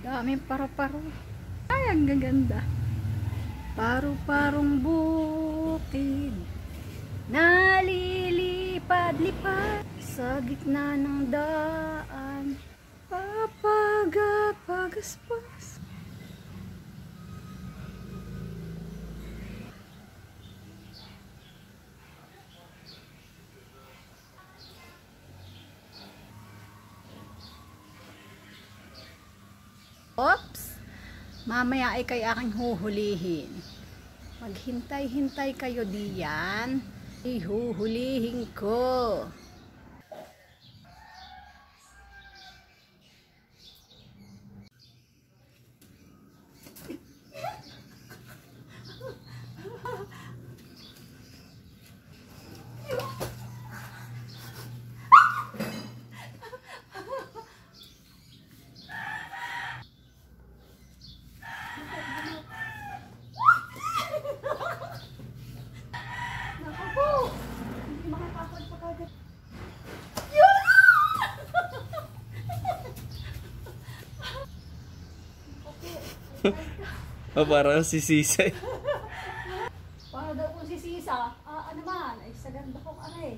Daming paru-paro. Ay, ang gaganda. Paru-parong bukid, nalilipad-lipad sa gitna ng daan, papagapagaspas. Oops! Mamaya ay kay aking huhulihin. Maghintay-hintay kayo diyan. Ihuhulihin ko. Parang si Sisay. Para daw kung si Sisa, ano man, ay sa ganda kong are.